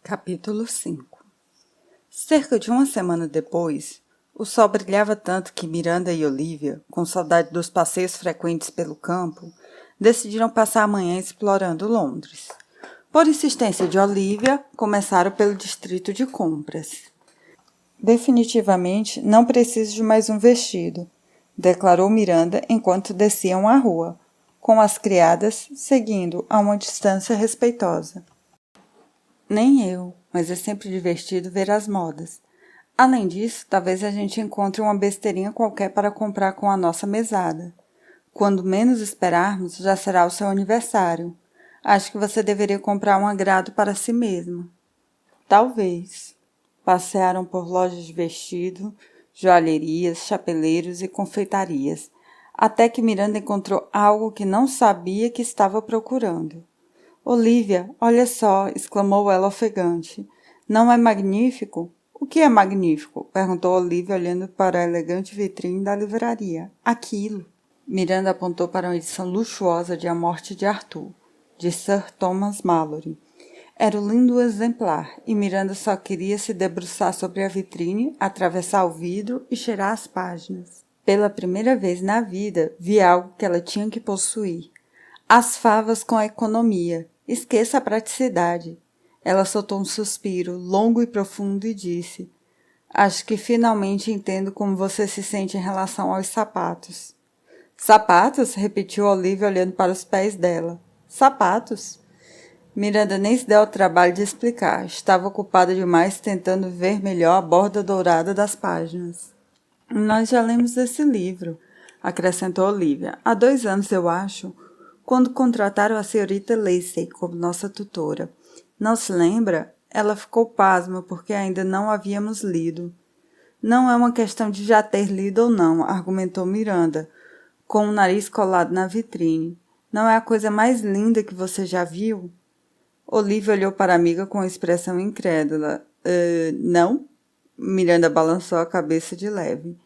Capítulo 5. Cerca de uma semana depois, o sol brilhava tanto que Miranda e Olivia, com saudade dos passeios frequentes pelo campo, decidiram passar a manhã explorando Londres. Por insistência de Olivia, começaram pelo distrito de compras. Definitivamente não preciso de mais um vestido, declarou Miranda enquanto desciam a rua, com as criadas seguindo a uma distância respeitosa. Nem eu, mas é sempre divertido ver as modas. Além disso, talvez a gente encontre uma besteirinha qualquer para comprar com a nossa mesada. Quando menos esperarmos, já será o seu aniversário. Acho que você deveria comprar um agrado para si mesma. Talvez. Passearam por lojas de vestido, joalherias, chapeleiros e confeitarias, até que Miranda encontrou algo que não sabia que estava procurando. Olivia, olha só, exclamou ela ofegante. Não é magnífico? O que é magnífico? Perguntou Olivia olhando para a elegante vitrine da livraria. Aquilo. Miranda apontou para uma edição luxuosa de A Morte de Arthur, de Sir Thomas Malory. Era o lindo exemplar, e Miranda só queria se debruçar sobre a vitrine, atravessar o vidro e cheirar as páginas. Pela primeira vez na vida, via algo que ela tinha que possuir. As favas com a economia. Esqueça a praticidade. Ela soltou um suspiro, longo e profundo, e disse: Acho que finalmente entendo como você se sente em relação aos sapatos. Sapatos? Repetiu Olivia olhando para os pés dela. Sapatos? Miranda nem se deu ao trabalho de explicar. Estava ocupada demais tentando ver melhor a borda dourada das páginas. Nós já lemos esse livro, acrescentou Olivia. Há 2 anos, eu acho, quando contrataram a senhorita Lacey como nossa tutora. Não se lembra? Ela ficou pasma porque ainda não havíamos lido. Não é uma questão de já ter lido ou não, argumentou Miranda, com o nariz colado na vitrine. Não é a coisa mais linda que você já viu? Olivia olhou para a amiga com expressão incrédula. Não? Miranda balançou a cabeça de leve.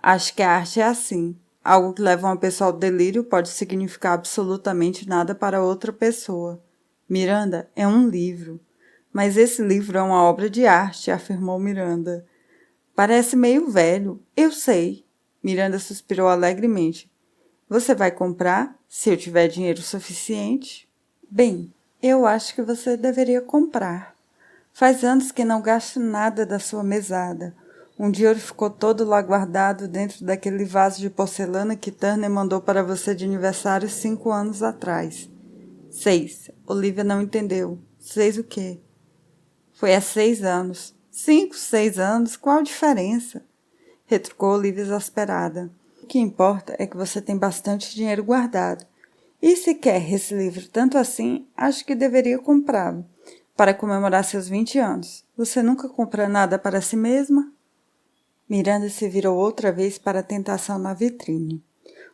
Acho que a arte é assim. Algo que leva uma pessoa ao delírio pode significar absolutamente nada para outra pessoa. Miranda, é um livro. Mas esse livro é uma obra de arte, afirmou Miranda. Parece meio velho. Eu sei. Miranda suspirou alegremente. Você vai comprar, se eu tiver dinheiro suficiente? Bem, eu acho que você deveria comprar. Faz anos que não gasto nada da sua mesada. Um dinheiro ficou todo lá guardado dentro daquele vaso de porcelana que Turner mandou para você de aniversário 5 anos atrás. 6. Olivia não entendeu. 6 o quê? Foi há 6 anos. 5, 6 anos, qual a diferença? Retrucou Olivia exasperada. O que importa é que você tem bastante dinheiro guardado. E se quer esse livro tanto assim, acho que deveria comprá-lo, para comemorar seus 20 anos. Você nunca compra nada para si mesma? Miranda se virou outra vez para a tentação na vitrine.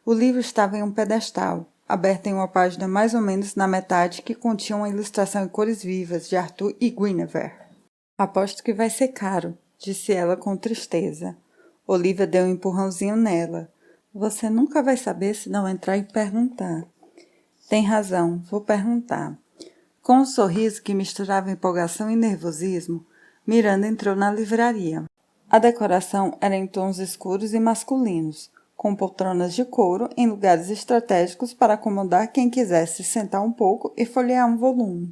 O livro estava em um pedestal, aberto em uma página mais ou menos na metade que continha uma ilustração em cores vivas de Arthur e Guinevere. Aposto que vai ser caro, disse ela com tristeza. Olivia deu um empurrãozinho nela. Você nunca vai saber se não entrar e perguntar. Tem razão, vou perguntar. Com um sorriso que misturava empolgação e nervosismo, Miranda entrou na livraria. A decoração era em tons escuros e masculinos, com poltronas de couro em lugares estratégicos para acomodar quem quisesse sentar um pouco e folhear um volume.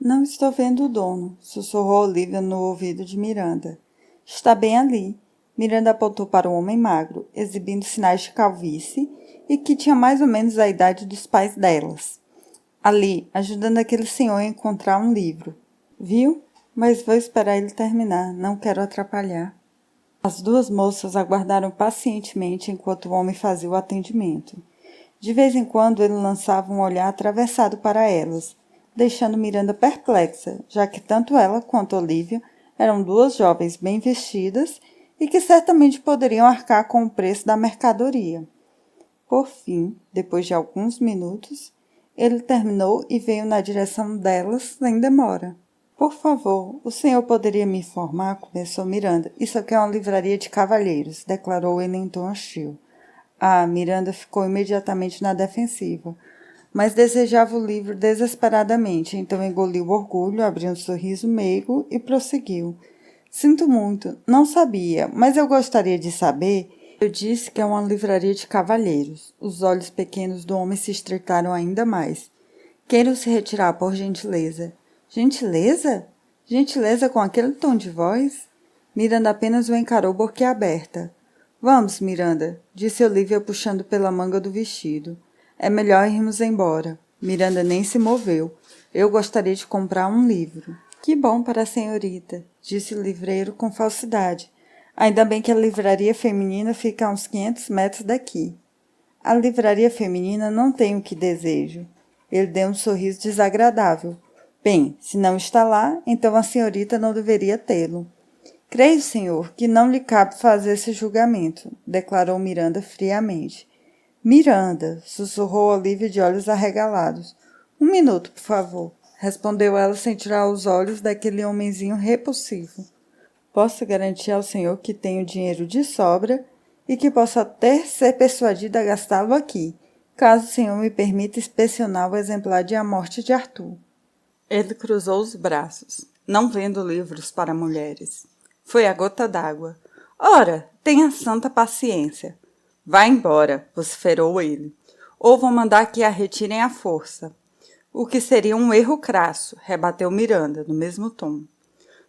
Não estou vendo o dono, sussurrou Olivia no ouvido de Miranda. Está bem ali. Miranda apontou para um homem magro, exibindo sinais de calvície e que tinha mais ou menos a idade dos pais delas. Ali, ajudando aquele senhor a encontrar um livro. Viu? Mas vou esperar ele terminar, não quero atrapalhar. As 2 moças aguardaram pacientemente enquanto o homem fazia o atendimento. De vez em quando ele lançava um olhar atravessado para elas, deixando Miranda perplexa, já que tanto ela quanto Olivia eram 2 jovens bem vestidas e que certamente poderiam arcar com o preço da mercadoria. Por fim, depois de alguns minutos, ele terminou e veio na direção delas sem demora. Por favor, o senhor poderia me informar? Começou Miranda. Isso aqui é uma livraria de cavalheiros, declarou ele em tom hostil. Miranda ficou imediatamente na defensiva. mas desejava o livro desesperadamente, então engoliu o orgulho, abriu um sorriso meigo e prosseguiu. Sinto muito, não sabia, mas eu gostaria de saber. Eu disse que é uma livraria de cavalheiros. Os olhos pequenos do homem se estreitaram ainda mais. Queiram se retirar, por gentileza. Gentileza? Gentileza com aquele tom de voz? Miranda apenas o encarou boquiaberta. Vamos, Miranda, disse Olivia puxando pela manga do vestido. É melhor irmos embora. Miranda nem se moveu. Eu gostaria de comprar um livro. Que bom para a senhorita, disse o livreiro com falsidade. Ainda bem que a livraria feminina fica a uns 500 metros daqui. A livraria feminina não tem o que desejo. Ele deu um sorriso desagradável. Bem, se não está lá, então a senhorita não deveria tê-lo. Creio, senhor, que não lhe cabe fazer esse julgamento, declarou Miranda friamente. Miranda, sussurrou Olivia de olhos arregalados. Um minuto, por favor, respondeu ela sem tirar os olhos daquele homenzinho repulsivo. Posso garantir ao senhor que tenho dinheiro de sobra e que posso até ser persuadida a gastá-lo aqui, caso o senhor me permita inspecionar o exemplar de A Morte de Arthur. Ele cruzou os braços. Não vendo livros para mulheres. Foi a gota d'água. Ora, tenha santa paciência. Vá embora, vociferou ele. Ou vou mandar que a retirem à força. O que seria um erro crasso, rebateu Miranda, no mesmo tom.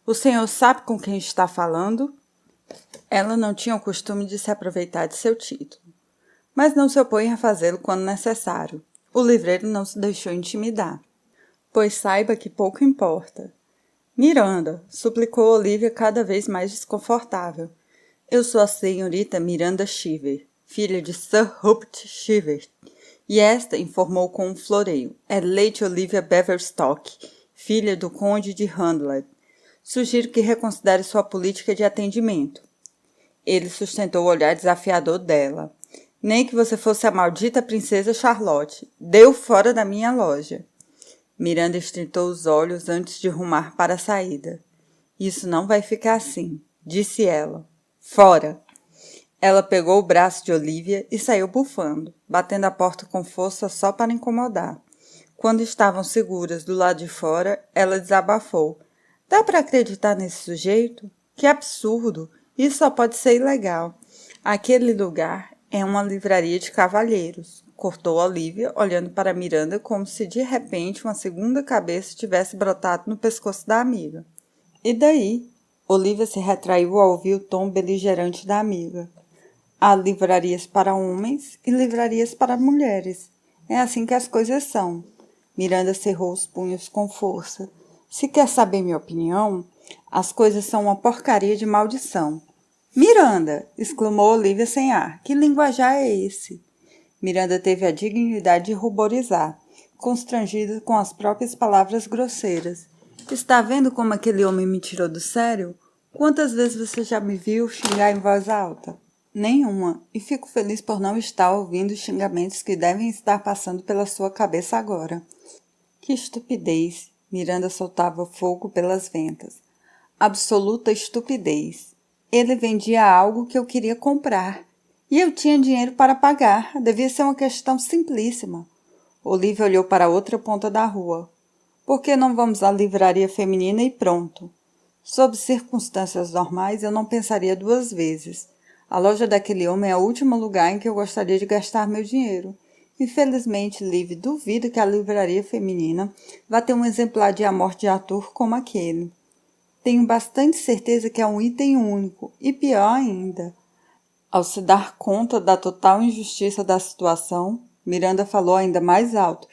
O senhor sabe com quem está falando? Ela não tinha o costume de se aproveitar de seu título. Mas não se opõe a fazê-lo quando necessário. O livreiro não se deixou intimidar. Pois saiba que pouco importa. Miranda, suplicou Olivia cada vez mais desconfortável. Eu sou a senhorita Miranda Cheever, filha de Sir Rupert Cheever. E esta, informou com um floreio, é Lady Olivia Beverstock, filha do conde de Handley. Sugiro que reconsidere sua política de atendimento. Ele sustentou o olhar desafiador dela. Nem que você fosse a maldita princesa Charlotte. Deu fora da minha loja. Miranda estreitou os olhos antes de rumar para a saída. Isso não vai ficar assim, disse ela. Fora! Ela pegou o braço de Olivia e saiu bufando, batendo a porta com força só para incomodar. Quando estavam seguras do lado de fora, ela desabafou. Dá para acreditar nesse sujeito? Que absurdo! Isso só pode ser ilegal. Aquele lugar é uma livraria de cavalheiros, cortou Olivia, olhando para Miranda como se de repente uma segunda cabeça tivesse brotado no pescoço da amiga. E daí? Olivia se retraiu ao ouvir o tom beligerante da amiga. Há livrarias para homens e livrarias para mulheres. É assim que as coisas são. Miranda cerrou os punhos com força. Se quer saber minha opinião, as coisas são uma porcaria de maldição. Miranda! Exclamou Olivia sem ar. Que linguajar é esse? Miranda teve a dignidade de ruborizar, constrangida com as próprias palavras grosseiras. Está vendo como aquele homem me tirou do sério? Quantas vezes você já me viu xingar em voz alta? Nenhuma, e fico feliz por não estar ouvindo os xingamentos que devem estar passando pela sua cabeça agora. Que estupidez! Miranda soltava fogo pelas ventas. Absoluta estupidez. Ele vendia algo que eu queria comprar. E eu tinha dinheiro para pagar. Devia ser uma questão simplíssima. Olivia olhou para a outra ponta da rua. Por que não vamos à livraria feminina e pronto? Sob circunstâncias normais, eu não pensaria duas vezes. A loja daquele homem é o último lugar em que eu gostaria de gastar meu dinheiro. Infelizmente, Liv duvida que a livraria feminina vá ter um exemplar de A Morte de Arthur como aquele. Tenho bastante certeza que é um item único, e pior ainda. Ao se dar conta da total injustiça da situação, Miranda falou ainda mais alto.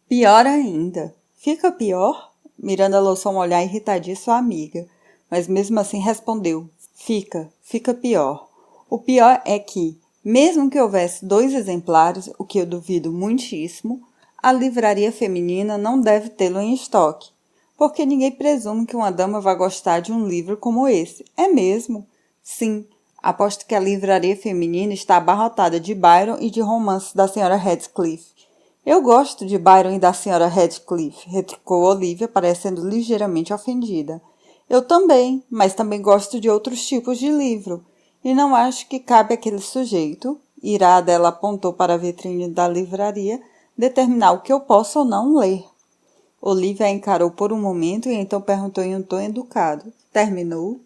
Pior ainda. Fica pior? Miranda lançou um olhar irritadiço à amiga, mas mesmo assim respondeu. Fica pior. O pior é que, mesmo que houvesse 2 exemplares, o que eu duvido muitíssimo, a livraria feminina não deve tê-lo em estoque, porque ninguém presume que uma dama vá gostar de um livro como esse. É mesmo? Sim, aposto que a livraria feminina está abarrotada de Byron e de romances da Sra. Radcliffe. Eu gosto de Byron e da Sra. Radcliffe, retrucou Olivia, parecendo ligeiramente ofendida. Eu também, mas também gosto de outros tipos de livro. E não acho que cabe àquele sujeito, irada ela apontou para a vitrine da livraria, determinar o que eu posso ou não ler. Olivia a encarou por um momento e então perguntou em um tom educado. Terminou?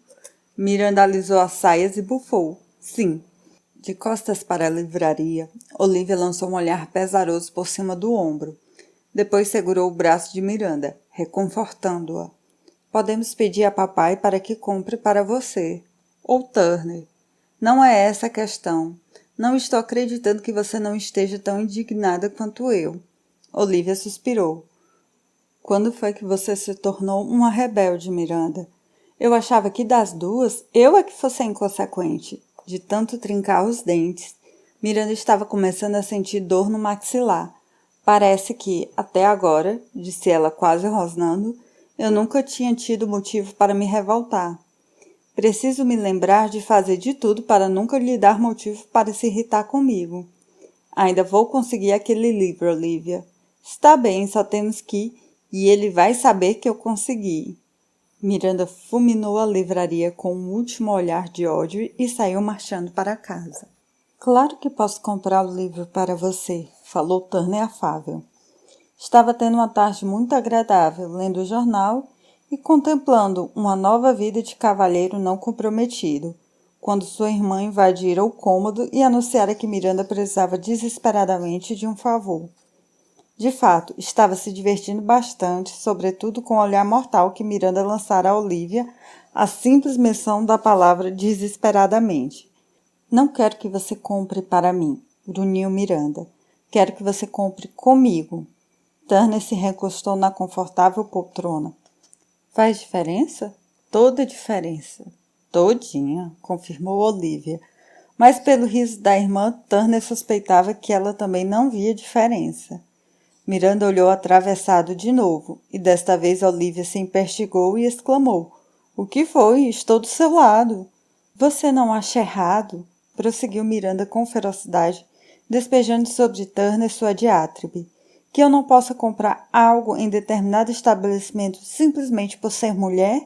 Miranda alisou as saias e bufou. Sim. De costas para a livraria, Olivia lançou um olhar pesaroso por cima do ombro. Depois segurou o braço de Miranda, reconfortando-a. Podemos pedir a papai para que compre para você. Ou Turner. Não é essa a questão. Não estou acreditando que você não esteja tão indignada quanto eu. Olivia suspirou. Quando foi que você se tornou uma rebelde, Miranda? Eu achava que das duas, eu é que fosse inconsequente. De tanto trincar os dentes, Miranda estava começando a sentir dor no maxilar. Parece que, até agora, disse ela quase rosnando, eu nunca tinha tido motivo para me revoltar. Preciso me lembrar de fazer de tudo para nunca lhe dar motivo para se irritar comigo. Ainda vou conseguir aquele livro, Olivia. Está bem, só temos que... E ele vai saber que eu consegui. Miranda fulminou a livraria com um último olhar de ódio e saiu marchando para casa. Claro que posso comprar o livro para você, falou Turner afável. Estava tendo uma tarde muito agradável, lendo o jornal e contemplando uma nova vida de cavalheiro não comprometido, quando sua irmã invadira o cômodo e anunciara que Miranda precisava desesperadamente de um favor. De fato, estava se divertindo bastante, sobretudo com o olhar mortal que Miranda lançara a Olivia, a simples menção da palavra desesperadamente. Não quero que você compre para mim, grunhiu Miranda. Quero que você compre comigo. Turner se recostou na confortável poltrona. Faz diferença? Toda diferença. Todinha, confirmou Olivia. Mas pelo riso da irmã, Turner suspeitava que ela também não via diferença. Miranda olhou atravessado de novo, e desta vez Olivia se empertigou e exclamou. O que foi? Estou do seu lado. Você não acha errado? Prosseguiu Miranda com ferocidade, despejando sobre Turner sua diátribe. Que eu não possa comprar algo em determinado estabelecimento simplesmente por ser mulher?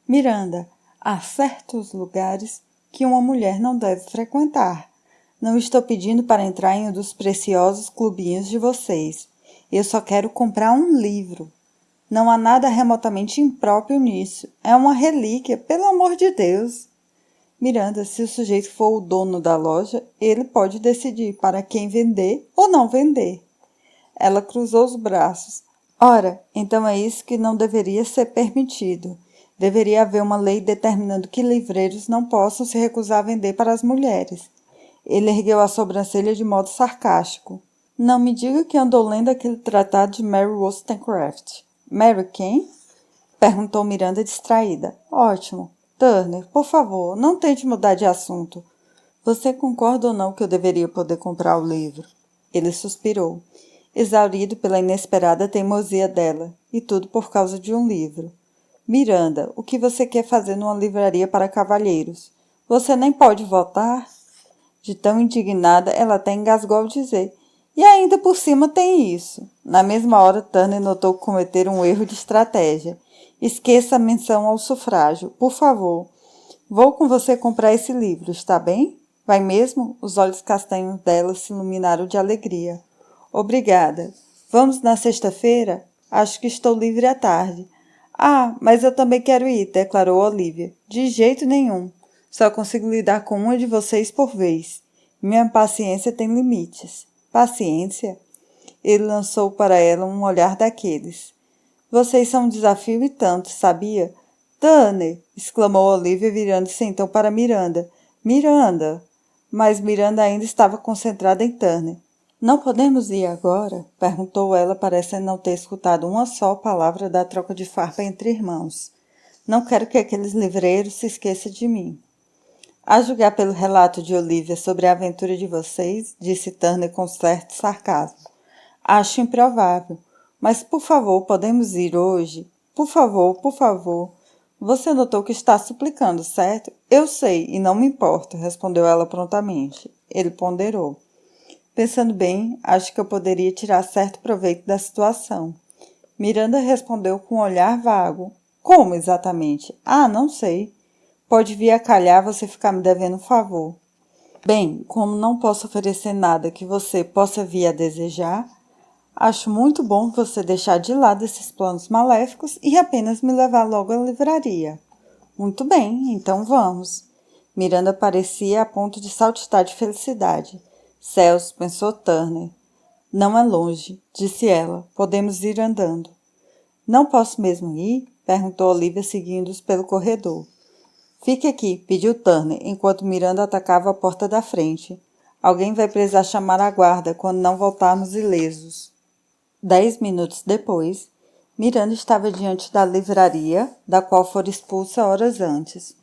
Miranda, há certos lugares que uma mulher não deve frequentar. Não estou pedindo para entrar em um dos preciosos clubinhos de vocês. Eu só quero comprar um livro. Não há nada remotamente impróprio nisso. É uma relíquia, pelo amor de Deus. Miranda, se o sujeito for o dono da loja, ele pode decidir para quem vender ou não vender. Ela cruzou os braços. Ora, então é isso que não deveria ser permitido. Deveria haver uma lei determinando que livreiros não possam se recusar a vender para as mulheres. Ele ergueu a sobrancelha de modo sarcástico. Não me diga que andou lendo aquele tratado de Mary Wollstonecraft. Mary quem? Perguntou Miranda distraída. Ótimo. Turner, por favor, não tente mudar de assunto. Você concorda ou não que eu deveria poder comprar o livro? Ele suspirou, exaurido pela inesperada teimosia dela, e tudo por causa de um livro. Miranda, o que você quer fazer numa livraria para cavalheiros? Você nem pode votar? De tão indignada, ela até engasgou ao dizer. E ainda por cima tem isso. Na mesma hora, Turner notou cometer um erro de estratégia. Esqueça a menção ao sufrágio, por favor. Vou com você comprar esse livro, está bem? Vai mesmo? Os olhos castanhos dela se iluminaram de alegria. Obrigada. Vamos na sexta-feira? Acho que estou livre à tarde. Ah, mas eu também quero ir, declarou Olivia. De jeito nenhum. Só consigo lidar com uma de vocês por vez. Minha paciência tem limites. Paciência? Ele lançou para ela um olhar daqueles. Vocês são um desafio e tanto, sabia? Turner! Exclamou Olivia, virando-se então para Miranda. Miranda! Mas Miranda ainda estava concentrada em Turner. Não podemos ir agora? Perguntou ela, parecendo não ter escutado uma só palavra da troca de farpa entre irmãos. Não quero que aqueles livreiros se esqueçam de mim. A julgar pelo relato de Olivia sobre a aventura de vocês, disse Turner com certo sarcasmo. Acho improvável. Mas, por favor, podemos ir hoje? Por favor, por favor. Você notou que está suplicando, certo? Eu sei, e não me importa, respondeu ela prontamente. Ele ponderou. Pensando bem, acho que eu poderia tirar certo proveito da situação. Miranda respondeu com um olhar vago. Como exatamente? Ah, não sei. Pode vir a calhar você ficar me devendo um favor. Bem, como não posso oferecer nada que você possa vir a desejar, acho muito bom você deixar de lado esses planos maléficos e apenas me levar logo à livraria. Muito bem, então vamos. Miranda parecia a ponto de saltitar de felicidade. Céus, pensou Turner. Não é longe, disse ela. Podemos ir andando. Não posso mesmo ir? Perguntou Olivia seguindo-os pelo corredor. Fique aqui, pediu Turner, enquanto Miranda atacava a porta da frente. Alguém vai precisar chamar a guarda quando não voltarmos ilesos. 10 minutos depois, Miranda estava diante da livraria, da qual fora expulsa horas antes.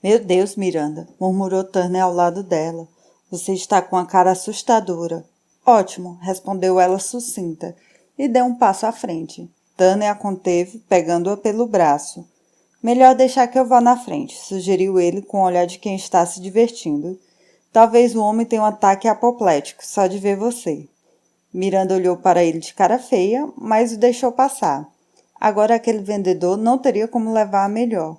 Meu Deus, Miranda, murmurou Turner ao lado dela. Você está com a cara assustadora. Ótimo, respondeu ela sucinta, e deu um passo à frente. Turner a conteve, pegando-a pelo braço. Melhor deixar que eu vá na frente, sugeriu ele com o olhar de quem está se divertindo. Talvez o homem tenha um ataque apoplético, só de ver você. Miranda olhou para ele de cara feia, mas o deixou passar. Agora aquele vendedor não teria como levar a melhor.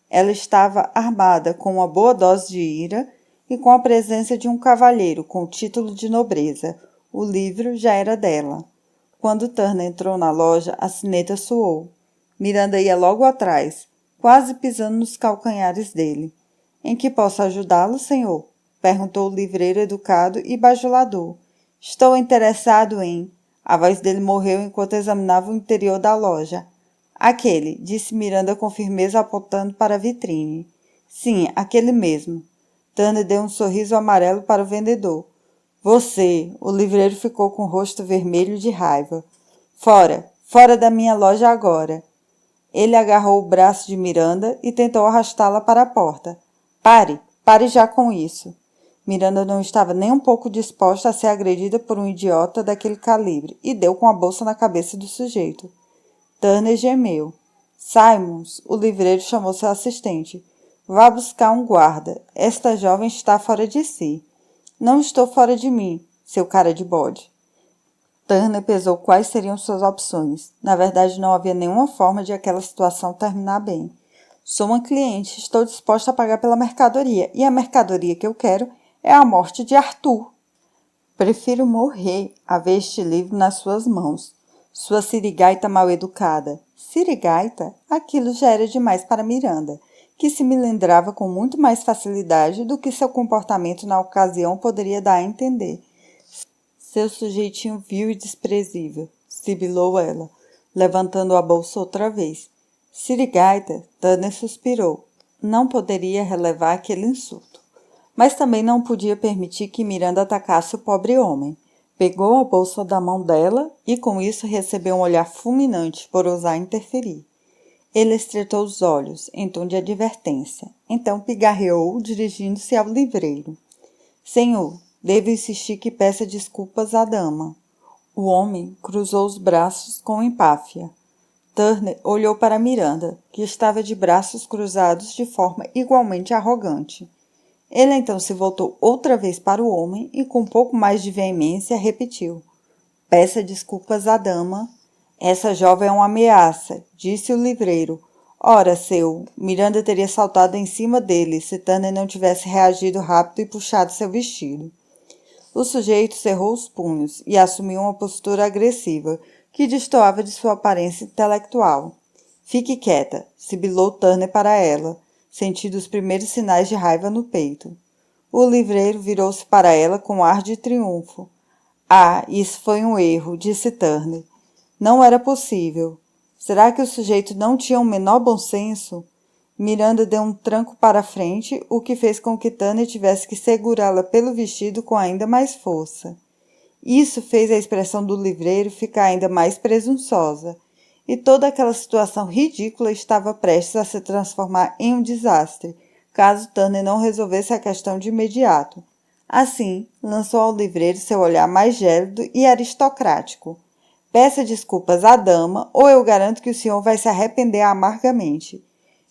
Ela estava armada com uma boa dose de ira e com a presença de um cavalheiro com o título de nobreza. O livro já era dela. Quando Turner entrou na loja, a sineta soou. Miranda ia logo atrás, quase pisando nos calcanhares dele. — Em que posso ajudá-lo, senhor? Perguntou o livreiro educado e bajulador. — Estou interessado em... A voz dele morreu enquanto examinava o interior da loja. — Aquele, disse Miranda com firmeza apontando para a vitrine. — Sim, aquele mesmo. Turner deu um sorriso amarelo para o vendedor. — Você! O livreiro ficou com o rosto vermelho de raiva. — Fora! Fora da minha loja agora! Ele agarrou o braço de Miranda e tentou arrastá-la para a porta. — Pare! Pare já com isso! Miranda não estava nem um pouco disposta a ser agredida por um idiota daquele calibre e deu com a bolsa na cabeça do sujeito. Turner gemeu. — Simons, o livreiro chamou seu assistente. — Vá buscar um guarda. Esta jovem está fora de si. — Não estou fora de mim, seu cara de bode. Turner pesou quais seriam suas opções. Na verdade, não havia nenhuma forma de aquela situação terminar bem. Sou uma cliente, estou disposta a pagar pela mercadoria, e a mercadoria que eu quero é a morte de Arthur. Prefiro morrer a ver este livro nas suas mãos. Sua sirigaita mal-educada. Sirigaita? Aquilo já era demais para Miranda, que se melindrava com muito mais facilidade do que seu comportamento na ocasião poderia dar a entender. Seu sujeitinho vil e desprezível, sibilou ela, levantando a bolsa outra vez. Sirigaita, Turner suspirou. Não poderia relevar aquele insulto. Mas também não podia permitir que Miranda atacasse o pobre homem. Pegou a bolsa da mão dela e com isso recebeu um olhar fulminante por ousar interferir. Ele estreitou os olhos, em tom de advertência. Então pigarreou, dirigindo-se ao livreiro. — Senhor, devo insistir que peça desculpas à dama. O homem cruzou os braços com empáfia. Turner olhou para Miranda, que estava de braços cruzados de forma igualmente arrogante. Ele então se voltou outra vez para o homem e, com um pouco mais de veemência, repetiu. — Peça desculpas à dama. Essa jovem é uma ameaça, disse o livreiro. Ora, Miranda teria saltado em cima dele se Turner não tivesse reagido rápido e puxado seu vestido. O sujeito cerrou os punhos e assumiu uma postura agressiva, que destoava de sua aparência intelectual. — Fique quieta, sibilou Turner para ela, sentindo os primeiros sinais de raiva no peito. O livreiro virou-se para ela com ar de triunfo. — Ah, isso foi um erro, disse Turner. Não era possível. Será que o sujeito não tinha o menor bom senso? Miranda deu um tranco para a frente, o que fez com que Turner tivesse que segurá-la pelo vestido com ainda mais força. Isso fez a expressão do livreiro ficar ainda mais presunçosa, e toda aquela situação ridícula estava prestes a se transformar em um desastre, caso Turner não resolvesse a questão de imediato. Assim, lançou ao livreiro seu olhar mais gélido e aristocrático. — Peça desculpas à dama, ou eu garanto que o senhor vai se arrepender amargamente.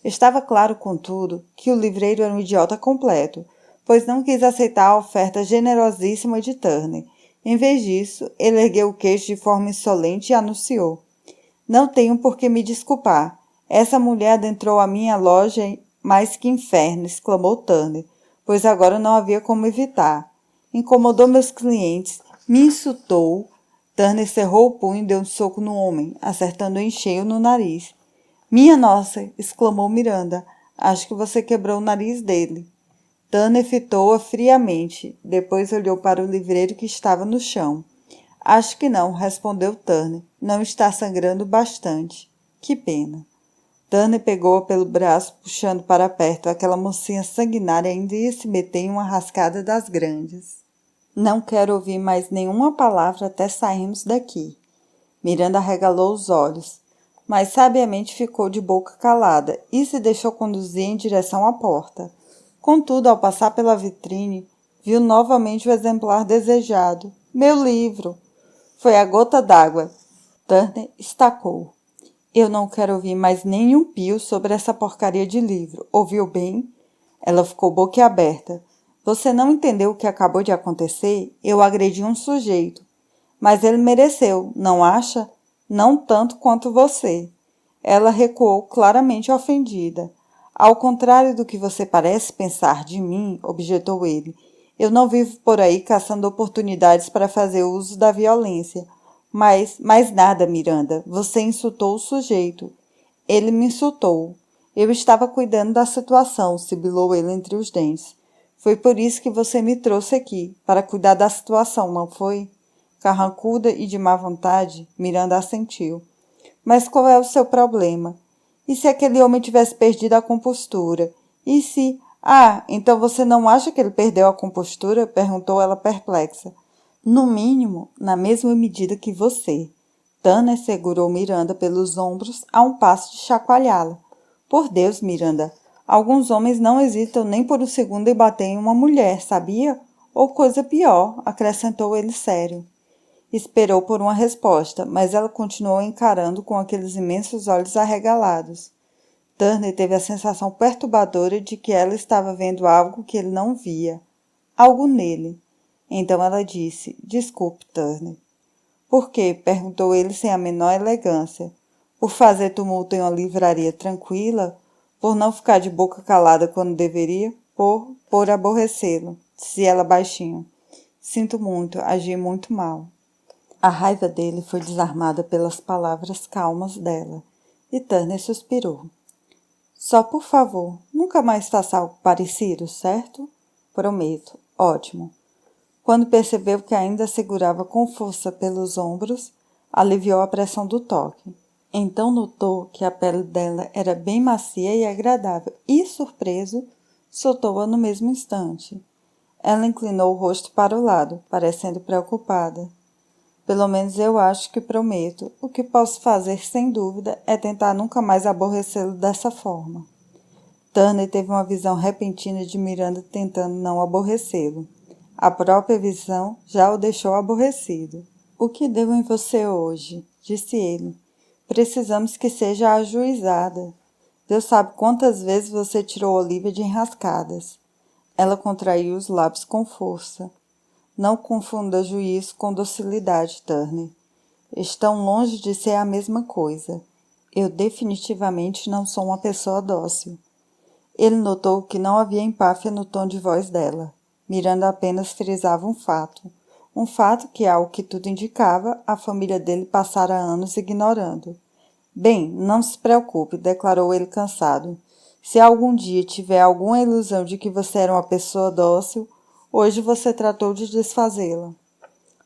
Estava claro, contudo, que o livreiro era um idiota completo, pois não quis aceitar a oferta generosíssima de Turner. Em vez disso, ele ergueu o queixo de forma insolente e anunciou. — Não tenho por que me desculpar. Essa mulher adentrou a minha loja mais que inferno, exclamou Turner. pois agora não havia como evitar. Incomodou meus clientes, me insultou. Turner cerrou o punho e deu um soco no homem, acertando em cheio no nariz. Minha nossa! Exclamou Miranda. Acho que você quebrou o nariz dele. Turner fitou-a friamente. Depois olhou para o livreiro que estava no chão. Acho que não, respondeu Turner. Não está sangrando bastante. Que pena. Turner pegou-a pelo braço, puxando para perto. Aquela mocinha sanguinária ainda ia se meter em uma rascada das grandes. Não quero ouvir mais nenhuma palavra até sairmos daqui. Miranda arregalou os olhos, mas sabiamente ficou de boca calada e se deixou conduzir em direção à porta. Contudo, ao passar pela vitrine, viu novamente o exemplar desejado. Meu livro! Foi a gota d'água. Turner estacou. Eu não quero ouvir mais nenhum pio sobre essa porcaria de livro. Ouviu bem? Ela ficou boquiaberta. Você não entendeu o que acabou de acontecer? Eu agredi um sujeito. Mas ele mereceu, não acha? Não tanto quanto você. Ela recuou claramente ofendida. Ao contrário do que você parece pensar de mim, objetou ele, eu não vivo por aí caçando oportunidades para fazer uso da violência. Mas, mais nada, Miranda. Você insultou o sujeito. Ele me insultou. Eu estava cuidando da situação, sibilou ele entre os dentes. Foi por isso que você me trouxe aqui, para cuidar da situação, não foi? Carrancuda e de má vontade, Miranda assentiu. Mas qual é o seu problema? E se aquele homem tivesse perdido a compostura? E se... Ah, então você não acha que ele perdeu a compostura? Perguntou ela perplexa. No mínimo, na mesma medida que você. Turner segurou Miranda pelos ombros a um passo de chacoalhá-la. Por Deus, Miranda, alguns homens não hesitam nem por um segundo em bater em uma mulher, sabia? Ou coisa pior, acrescentou ele sério. Esperou por uma resposta, mas ela continuou encarando com aqueles imensos olhos arregalados. Turner teve a sensação perturbadora de que ela estava vendo algo que ele não via. Algo nele. Então ela disse, desculpe, Turner. Por quê? Perguntou ele sem a menor elegância. Por fazer tumulto em uma livraria tranquila? Por não ficar de boca calada quando deveria? Por aborrecê-lo, disse ela baixinho. Sinto muito, agi muito mal. A raiva dele foi desarmada pelas palavras calmas dela, e Turner suspirou. Só por favor, nunca mais faça algo parecido, certo? Prometo. Ótimo. Quando percebeu que ainda segurava com força pelos ombros, aliviou a pressão do toque. Então notou que a pele dela era bem macia e agradável e, surpreso, soltou-a no mesmo instante. Ela inclinou o rosto para o lado, parecendo preocupada. Pelo menos eu acho que prometo. O que posso fazer, sem dúvida, é tentar nunca mais aborrecê-lo dessa forma. Turner teve uma visão repentina de Miranda tentando não aborrecê-lo. A própria visão já o deixou aborrecido. O que devo em você hoje? Disse ele. Precisamos que seja ajuizada. Deus sabe quantas vezes você tirou Olivia de enrascadas. Ela contraiu os lábios com força. Não confunda juízo com docilidade, Turner. Estão longe de ser a mesma coisa. Eu definitivamente não sou uma pessoa dócil. Ele notou que não havia empáfia no tom de voz dela. Miranda apenas frisava um fato que, ao que tudo indicava, a família dele passara anos ignorando. Bem, não se preocupe, declarou ele cansado. Se algum dia tiver alguma ilusão de que você era uma pessoa dócil, hoje você tratou de desfazê-la.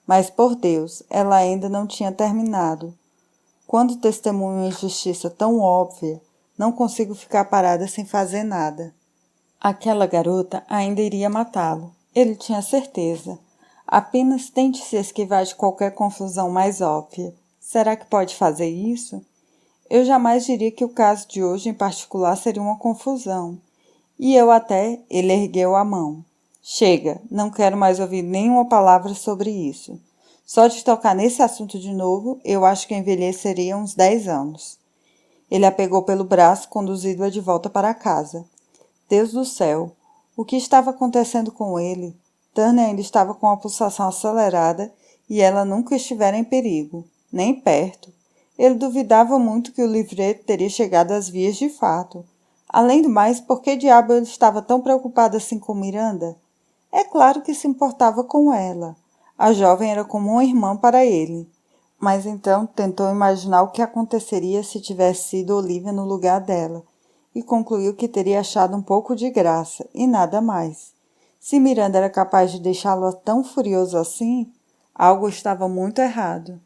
Mas, por Deus, ela ainda não tinha terminado. Quando testemunho uma injustiça tão óbvia, não consigo ficar parada sem fazer nada. Aquela garota ainda iria matá-lo. Ele tinha certeza. Apenas tente se esquivar de qualquer confusão mais óbvia. Será que pode fazer isso? Eu jamais diria que o caso de hoje em particular seria uma confusão. E eu até... Ele ergueu a mão. Chega, não quero mais ouvir nenhuma palavra sobre isso. Só de tocar nesse assunto de novo, eu acho que envelheceria uns 10 anos. Ele a pegou pelo braço, conduzindo-a de volta para casa. Deus do céu! O que estava acontecendo com ele? Turner ainda estava com a pulsação acelerada e ela nunca estivera em perigo, nem perto. Ele duvidava muito que o livreiro teria chegado às vias de fato. Além do mais, por que diabo ele estava tão preocupado assim com Miranda? É claro que se importava com ela. A jovem era como uma irmã para ele. Mas então tentou imaginar o que aconteceria se tivesse sido Olivia no lugar dela, e concluiu que teria achado um pouco de graça, e nada mais. Se Miranda era capaz de deixá-lo tão furioso assim, algo estava muito errado.